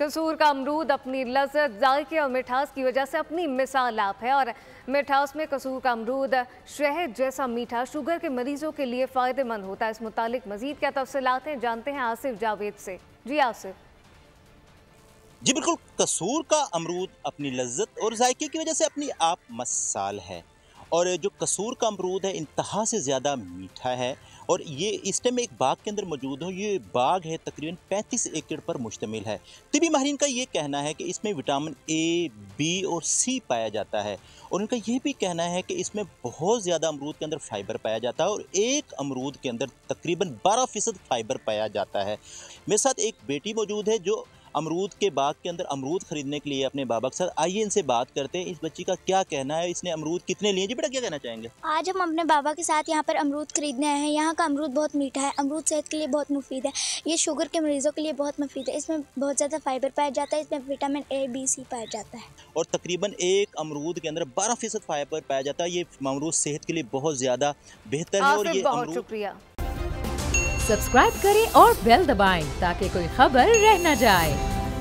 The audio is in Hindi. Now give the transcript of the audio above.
कसूर का अमरूद अपनी लज़्ज़त, जायके और मिठास की वजह से अपनी मिसाल आप है। और मिठास में कसूर का अमरूद शहद जैसा मीठा शुगर के मरीजों के लिए फ़ायदेमंद होता है। इस मुतालिक मज़ीद क्या तफ़सीलात हैं, जानते हैं आसिफ जावेद से। जी आसिफ। जी बिल्कुल, कसूर का अमरूद अपनी लज्जत और जायके की वजह से अपनी आप मसाल है। और जो कसूर का अमरूद है इंतहा से ज़्यादा मीठा है और ये इस टाइम एक बाग के अंदर मौजूद हो। ये बाग है तकरीबन 35 एकड़ पर मुश्तमिल है। तिबी माहिरीन का ये कहना है कि इसमें विटामिन ए, बी और सी पाया जाता है और उनका ये भी कहना है कि इसमें बहुत ज़्यादा अमरूद के अंदर फाइबर पाया जाता है और एक अमरूद के अंदर तकरीबन 12% फाइबर पाया जाता है। मेरे साथ एक बेटी मौजूद है जो अमरूद के बाग के अंदर अमरूद खरीदने के लिए अपने बाबा के साथ। आइए इनसे बात करते हैं, इस बच्ची का क्या कहना है, इसने अमरूद कितने लिए। जी बेटा, क्या कहना चाहेंगे? आज हम अपने बाबा के साथ यहाँ पर अमरूद खरीदने आए हैं। यहाँ का अमरूद बहुत मीठा है। अमरूद सेहत के लिए बहुत मुफीद है। ये शुगर के मरीजों के लिए बहुत मुफीद है। इसमें बहुत ज़्यादा फाइबर पाया जाता है। इसमें विटामिन ए, बी, सी पाया जाता है और तकरीबन एक अमरूद के अंदर 12% फाइबर पाया जाता है। ये अमरूद सेहत के लिए बहुत ज़्यादा बेहतर है। और ये बहुत शुक्रिया। सब्सक्राइब करें और बेल दबाएं ताकि कोई खबर रह न जाए।